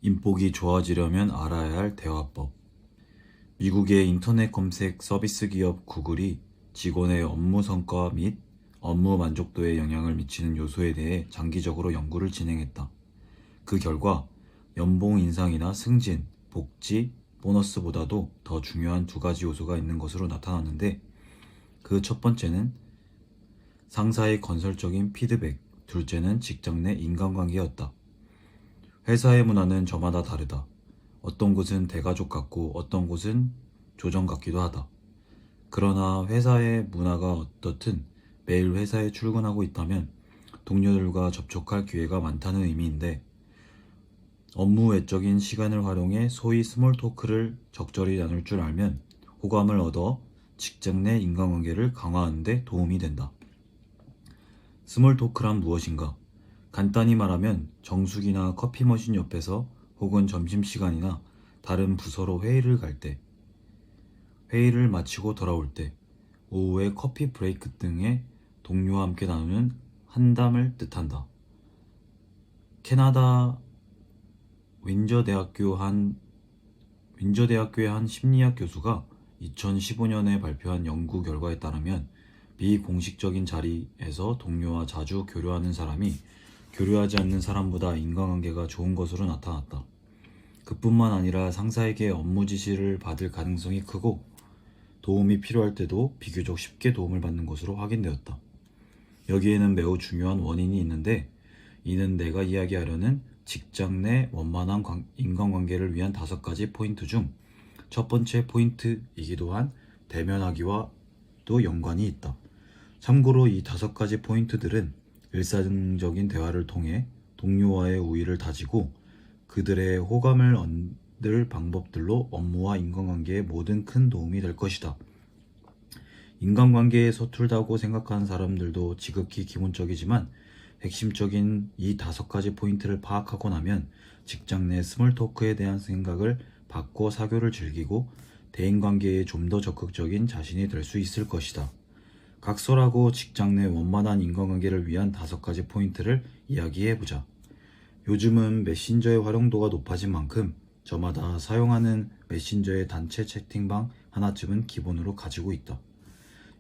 인복이 좋아지려면 알아야 할 대화법. 미국의 인터넷 검색 서비스 기업 구글이 직원의 업무 성과 및 업무 만족도에 영향을 미치는 요소에 대해 장기적으로 연구를 진행했다. 그 결과 연봉 인상이나 승진, 복지, 보너스보다도 더 중요한 두 가지 요소가 있는 것으로 나타났는데, 그 첫 번째는 상사의 건설적인 피드백, 둘째는 직장 내 인간관계였다. 회사의 문화는 저마다 다르다. 어떤 곳은 대가족 같고 어떤 곳은 조정 같기도 하다. 그러나 회사의 문화가 어떻든 매일 회사에 출근하고 있다면 동료들과 접촉할 기회가 많다는 의미인데, 업무 외적인 시간을 활용해 소위 스몰 토크를 적절히 나눌 줄 알면 호감을 얻어 직장 내 인간관계를 강화하는 데 도움이 된다. 스몰 토크란 무엇인가? 간단히 말하면 정수기나 커피 머신 옆에서 혹은 점심시간이나 다른 부서로 회의를 갈 때, 회의를 마치고 돌아올 때, 오후에 커피 브레이크 등의 동료와 함께 나누는 한담을 뜻한다. 캐나다 윈저대학교의 한 심리학 교수가 2015년에 발표한 연구 결과에 따르면 비공식적인 자리에서 동료와 자주 교류하는 사람이 교류하지 않는 사람보다 인간관계가 좋은 것으로 나타났다. 그뿐만 아니라 상사에게 업무 지시를 받을 가능성이 크고 도움이 필요할 때도 비교적 쉽게 도움을 받는 것으로 확인되었다. 여기에는 매우 중요한 원인이 있는데, 이는 내가 이야기하려는 직장 내 원만한 인간관계를 위한 5가지 포인트 중 첫 번째 포인트이기도 한 대면하기와도 연관이 있다. 참고로 이 5가지 포인트들은 일상적인 대화를 통해 동료와의 우위를 다지고 그들의 호감을 얻을 방법들로 업무와 인간관계에 모든 큰 도움이 될 것이다. 인간관계에 서툴다고 생각하는 사람들도 지극히 기본적이지만, 핵심적인 이 5가지 포인트를 파악하고 나면 직장 내 스몰 토크에 대한 생각을 바꿔 사교를 즐기고 대인관계에 좀 더 적극적인 자신이 될 수 있을 것이다. 각설하고 직장 내 원만한 인간관계를 위한 5가지 포인트를 이야기해보자. 요즘은 메신저의 활용도가 높아진 만큼 저마다 사용하는 메신저의 단체 채팅방 하나쯤은 기본으로 가지고 있다.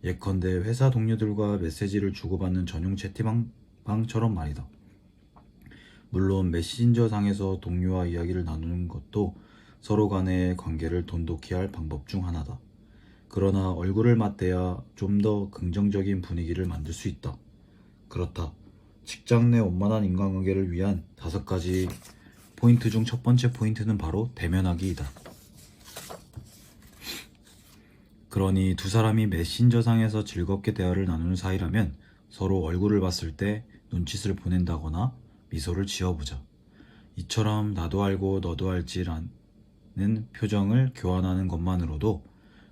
예컨대 회사 동료들과 메시지를 주고받는 전용 채팅방처럼 말이다. 물론 메신저상에서 동료와 이야기를 나누는 것도 서로 간의 관계를 돈독히 할 방법 중 하나다. 그러나 얼굴을 맞대야 좀 더 긍정적인 분위기를 만들 수 있다. 그렇다. 직장 내 원만한 인간관계를 위한 5가지 포인트 중 첫 번째 포인트는 바로 대면하기이다. 그러니 두 사람이 메신저상에서 즐겁게 대화를 나누는 사이라면 서로 얼굴을 봤을 때 눈짓을 보낸다거나 미소를 지어보자. 이처럼 나도 알고 너도 알지라는 표정을 교환하는 것만으로도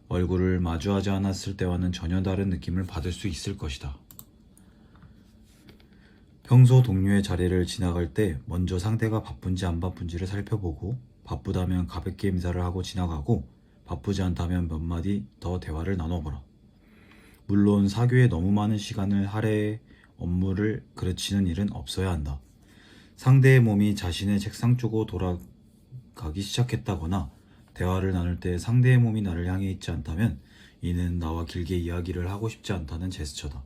얼굴을 마주하지 않았을 때와는 전혀 다른 느낌을 받을 수 있을 것이다. 평소 동료의 자리를 지나갈 때 먼저 상대가 바쁜지 안 바쁜지를 살펴보고, 바쁘다면 가볍게 인사를 하고 지나가고, 바쁘지 않다면 몇 마디 더 대화를 나눠보라. 물론 사교에 너무 많은 시간을 할애해 업무를 그르치는 일은 없어야 한다. 상대의 몸이 자신의 책상 쪽으로 돌아가기 시작했다거나 대화를 나눌 때 상대의 몸이 나를 향해 있지 않다면 이는 나와 길게 이야기를 하고 싶지 않다는 제스처다.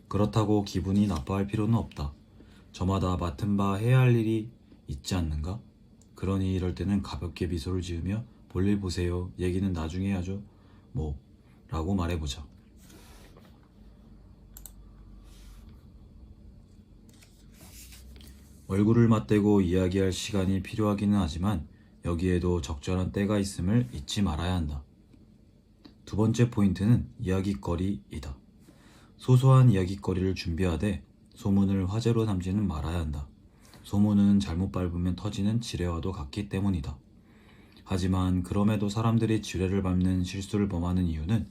그렇다고 기분이 나빠할 필요는 없다. 저마다 맡은 바 해야 할 일이 있지 않는가? 그러니 이럴 때는 가볍게 미소를 지으며 볼일 보세요. 얘기는 나중에 하죠. 라고 말해보자. 얼굴을 맞대고 이야기할 시간이 필요하기는 하지만 여기에도 적절한 때가 있음을 잊지 말아야 한다. 두 번째 포인트는 이야깃거리이다. 소소한 이야깃거리를 준비하되 소문을 화제로 삼지는 말아야 한다. 소문은 잘못 밟으면 터지는 지뢰와도 같기 때문이다. 하지만 그럼에도 사람들이 지뢰를 밟는 실수를 범하는 이유는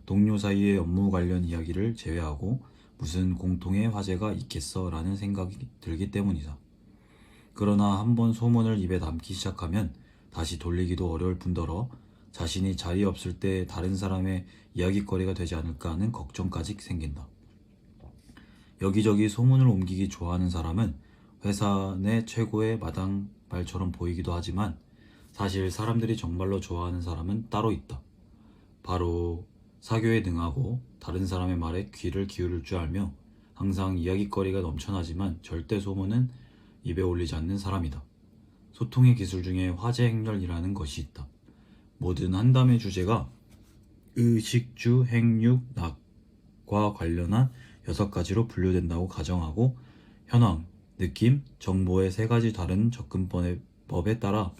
동료 사이의 업무 관련 이야기를 제외하고 무슨 공통의 화제가 있겠어 라는 생각이 들기 때문이다. 그러나 한번 소문을 입에 담기 시작하면 다시 돌리기도 어려울 뿐더러 자신이 자리에 없을 때 다른 사람의 이야깃거리가 되지 않을까 하는 걱정까지 생긴다. 여기저기 소문을 옮기기 좋아하는 사람은 회사 내 최고의 말처럼 보이기도 하지만 사실 사람들이 정말로 좋아하는 사람은 따로 있다. 바로 사교에 능하고 다른 사람의 말에 귀를 기울일 줄 알며 항상 이야깃거리가 넘쳐나지만 절대 소문은 입에 올리지 않는 사람이다. 소통의 기술 중에 화제 행렬이라는 것이 있다. 모든 한담의 주제가 의식, 주, 행육, 낙과 관련한 6가지로 분류된다고 가정하고 현황, 느낌, 정보의 3가지 다른 접근법에 따라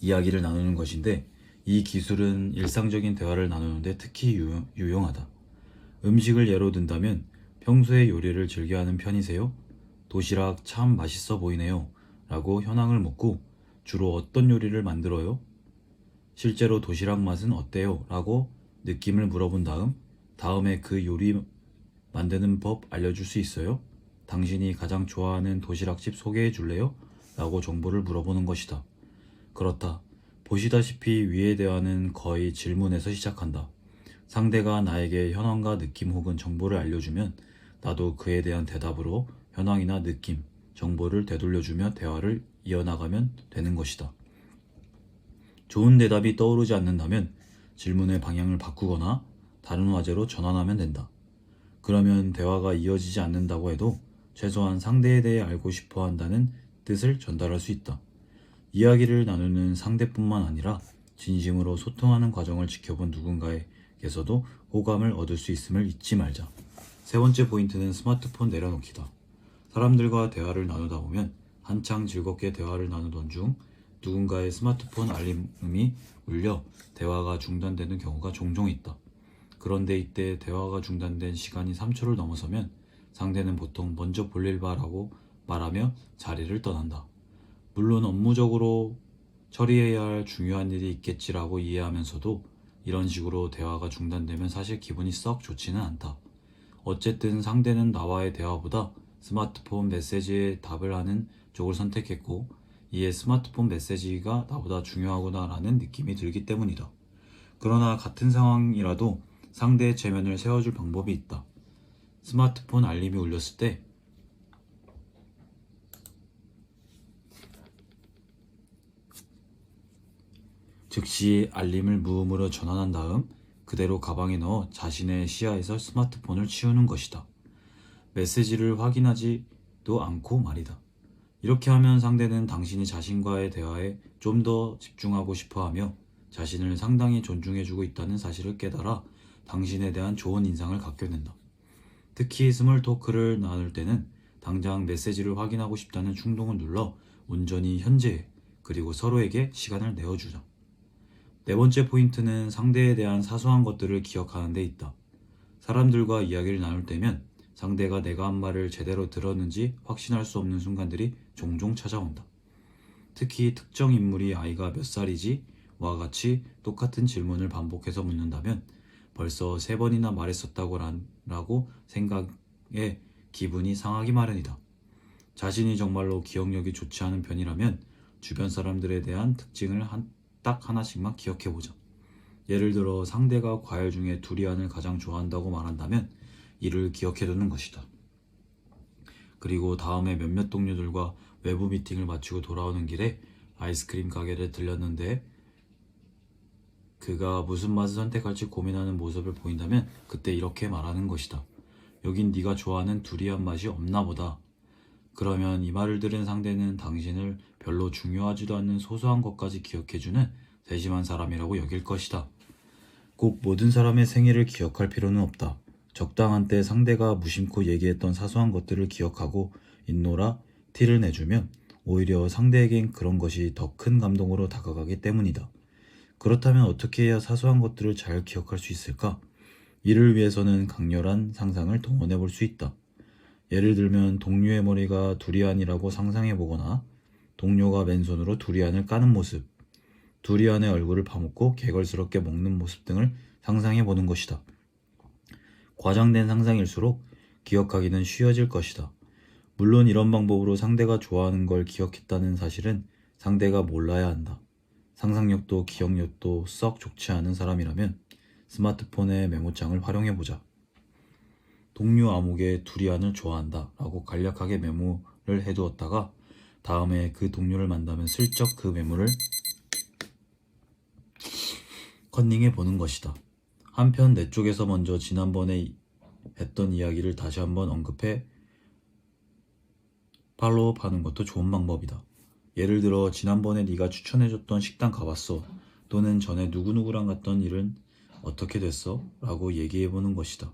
이야기를 나누는 것인데 이 기술은 일상적인 대화를 나누는데 특히 유용하다. 음식을 예로 든다면 평소에 요리를 즐겨하는 편이세요? 도시락 참 맛있어 보이네요. 라고 현황을 묻고 주로 어떤 요리를 만들어요? 실제로 도시락 맛은 어때요? 라고 느낌을 물어본 다음에 그 요리 만드는 법 알려줄 수 있어요? 당신이 가장 좋아하는 도시락집 소개해 줄래요? 라고 정보를 물어보는 것이다. 그렇다. 보시다시피 위의 대화는 거의 질문에서 시작한다. 상대가 나에게 현황과 느낌 혹은 정보를 알려주면 나도 그에 대한 대답으로 현황이나 느낌, 정보를 되돌려주며 대화를 이어나가면 되는 것이다. 좋은 대답이 떠오르지 않는다면 질문의 방향을 바꾸거나 다른 화제로 전환하면 된다. 그러면 대화가 이어지지 않는다고 해도 최소한 상대에 대해 알고 싶어 한다는 뜻을 전달할 수 있다. 이야기를 나누는 상대뿐만 아니라 진심으로 소통하는 과정을 지켜본 누군가에게서도 호감을 얻을 수 있음을 잊지 말자. 3번째 포인트는 스마트폰 내려놓기다. 사람들과 대화를 나누다 보면 한창 즐겁게 대화를 나누던 중 누군가의 스마트폰 알림음이 울려 대화가 중단되는 경우가 종종 있다. 그런데 이때 대화가 중단된 시간이 3초를 넘어서면 상대는 보통 먼저 볼일 봐라고 말하며 자리를 떠난다. 물론 업무적으로 처리해야 할 중요한 일이 있겠지라고 이해하면서도 이런 식으로 대화가 중단되면 사실 기분이 썩 좋지는 않다. 어쨌든 상대는 나와의 대화보다 스마트폰 메시지에 답을 하는 쪽을 선택했고 이에 스마트폰 메시지가 나보다 중요하구나라는 느낌이 들기 때문이다. 그러나 같은 상황이라도 상대의 체면을 세워줄 방법이 있다. 스마트폰 알림이 울렸을 때 즉시 알림을 무음으로 전환한 다음 그대로 가방에 넣어 자신의 시야에서 스마트폰을 치우는 것이다. 메시지를 확인하지도 않고 말이다. 이렇게 하면 상대는 당신이 자신과의 대화에 좀 더 집중하고 싶어하며 자신을 상당히 존중해주고 있다는 사실을 깨달아 당신에 대한 좋은 인상을 갖게 된다. 특히 스몰 토크를 나눌 때는 당장 메시지를 확인하고 싶다는 충동을 눌러 온전히 현재해 그리고 서로에게 시간을 내어주자. 4번째 포인트는 상대에 대한 사소한 것들을 기억하는 데 있다. 사람들과 이야기를 나눌 때면 상대가 내가 한 말을 제대로 들었는지 확신할 수 없는 순간들이 종종 찾아온다. 특히 특정 인물이 아이가 몇 살이지? 와 같이 똑같은 질문을 반복해서 묻는다면 벌써 3번이나 말했었다고 라고 생각에 기분이 상하기 마련이다. 자신이 정말로 기억력이 좋지 않은 편이라면 주변 사람들에 대한 특징을 딱 하나씩만 기억해보자. 예를 들어 상대가 과일 중에 두리안을 가장 좋아한다고 말한다면 이를 기억해두는 것이다. 그리고 다음에 몇몇 동료들과 외부 미팅을 마치고 돌아오는 길에 아이스크림 가게를 들렸는데 그가 무슨 맛을 선택할지 고민하는 모습을 보인다면 그때 이렇게 말하는 것이다. 여긴 네가 좋아하는 두리안 맛이 없나 보다. 그러면 이 말을 들은 상대는 당신을 별로 중요하지도 않는 소소한 것까지 기억해주는 세심한 사람이라고 여길 것이다. 꼭 모든 사람의 생일을 기억할 필요는 없다. 적당한 때 상대가 무심코 얘기했던 사소한 것들을 기억하고 있노라 티를 내주면 오히려 상대에겐 그런 것이 더 큰 감동으로 다가가기 때문이다. 그렇다면 어떻게 해야 사소한 것들을 잘 기억할 수 있을까? 이를 위해서는 강렬한 상상을 동원해 볼 수 있다. 예를 들면 동료의 머리가 두리안이라고 상상해 보거나 동료가 맨손으로 두리안을 까는 모습, 두리안의 얼굴을 파묻고 개걸스럽게 먹는 모습 등을 상상해 보는 것이다. 과장된 상상일수록 기억하기는 쉬워질 것이다. 물론 이런 방법으로 상대가 좋아하는 걸 기억했다는 사실은 상대가 몰라야 한다. 상상력도 기억력도 썩 좋지 않은 사람이라면 스마트폰의 메모장을 활용해보자. 동료 아목의 두리안을 좋아한다 라고 간략하게 메모를 해두었다가 다음에 그 동료를 만나면 슬쩍 그 매물을 컨닝해 보는 것이다. 한편 내 쪽에서 먼저 지난번에 했던 이야기를 다시 한번 언급해 팔로우하는 것도 좋은 방법이다. 예를 들어 지난번에 네가 추천해줬던 식당 가봤어. 또는 전에 누구누구랑 갔던 일은 어떻게 됐어? 라고 얘기해보는 것이다.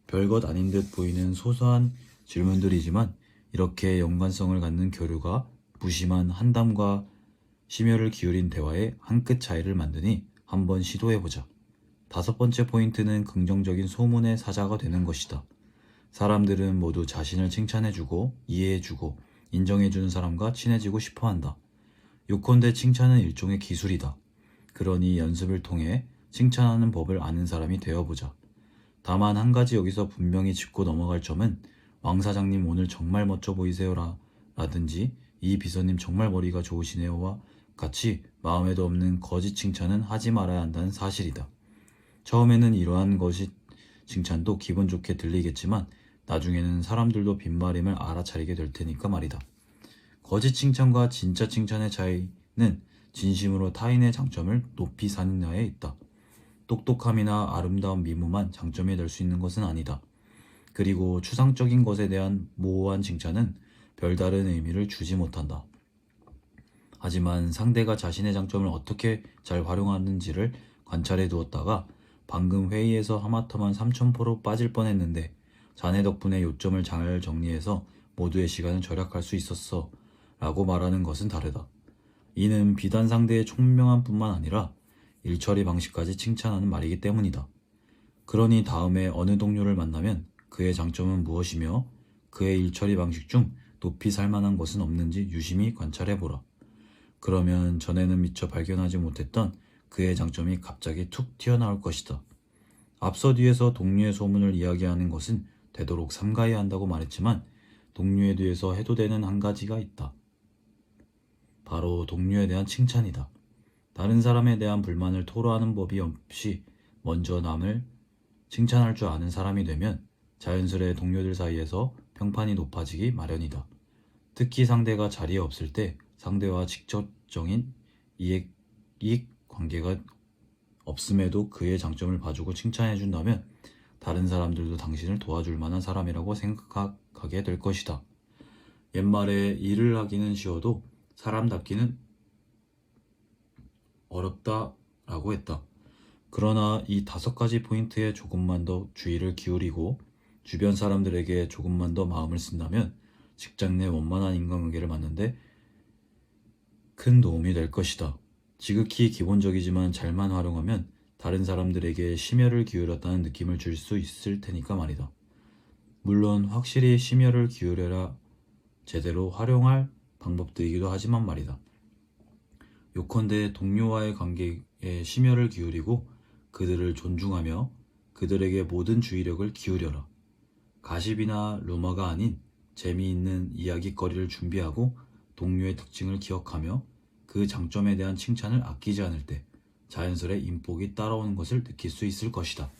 별것 아닌 듯 보이는 소소한 질문들이지만 이렇게 연관성을 갖는 교류가 무심한 한담과 심혈을 기울인 대화에 한 끗 차이를 만드니 한번 시도해보자. 5번째 포인트는 긍정적인 소문의 사자가 되는 것이다. 사람들은 모두 자신을 칭찬해주고 이해해주고 인정해주는 사람과 친해지고 싶어한다. 요컨대 칭찬은 일종의 기술이다. 그러니 연습을 통해 칭찬하는 법을 아는 사람이 되어보자. 다만 한 가지 여기서 분명히 짚고 넘어갈 점은 왕 사장님 오늘 정말 멋져 보이세요라 라든지 이 비서님 정말 머리가 좋으시네요와 같이 마음에도 없는 거짓 칭찬은 하지 말아야 한다는 사실이다. 처음에는 이러한 거짓 칭찬도 기분 좋게 들리겠지만 나중에는 사람들도 빈말임을 알아차리게 될 테니까 말이다. 거짓 칭찬과 진짜 칭찬의 차이는 진심으로 타인의 장점을 높이 사느냐에 있다. 똑똑함이나 아름다운 미모만 장점이 될 수 있는 것은 아니다. 그리고 추상적인 것에 대한 모호한 칭찬은 별다른 의미를 주지 못한다. 하지만 상대가 자신의 장점을 어떻게 잘 활용하는지를 관찰해 두었다가 방금 회의에서 하마터면 3000%로 빠질 뻔했는데 자네 덕분에 요점을 잘 정리해서 모두의 시간을 절약할 수 있었어 라고 말하는 것은 다르다. 이는 비단 상대의 총명함 뿐만 아니라 일처리 방식까지 칭찬하는 말이기 때문이다. 그러니 다음에 어느 동료를 만나면 그의 장점은 무엇이며 그의 일처리 방식 중 높이 살만한 것은 없는지 유심히 관찰해보라. 그러면 전에는 미처 발견하지 못했던 그의 장점이 갑자기 툭 튀어나올 것이다. 앞서 뒤에서 동료의 소문을 이야기하는 것은 되도록 삼가해야 한다고 말했지만 동료에 대해서 해도 되는 한 가지가 있다. 바로 동료에 대한 칭찬이다. 다른 사람에 대한 불만을 토로하는 법이 없이 먼저 남을 칭찬할 줄 아는 사람이 되면 자연스레 동료들 사이에서 평판이 높아지기 마련이다. 특히 상대가 자리에 없을 때 상대와 직접적인 이익 관계가 없음에도 그의 장점을 봐주고 칭찬해준다면 다른 사람들도 당신을 도와줄 만한 사람이라고 생각하게 될 것이다. 옛말에 일을 하기는 쉬워도 사람답기는 어렵다라고 했다. 그러나 이 5가지 포인트에 조금만 더 주의를 기울이고 주변 사람들에게 조금만 더 마음을 쓴다면 직장 내 원만한 인간관계를 만드는데 큰 도움이 될 것이다. 지극히 기본적이지만 잘만 활용하면 다른 사람들에게 심혈을 기울였다는 느낌을 줄 수 있을 테니까 말이다. 물론 확실히 심혈을 기울여라 제대로 활용할 방법들이기도 하지만 말이다. 요컨대 동료와의 관계에 심혈을 기울이고 그들을 존중하며 그들에게 모든 주의력을 기울여라. 가십이나 루머가 아닌 재미있는 이야기거리를 준비하고 동료의 특징을 기억하며 그 장점에 대한 칭찬을 아끼지 않을 때 자연스레 인복이 따라오는 것을 느낄 수 있을 것이다.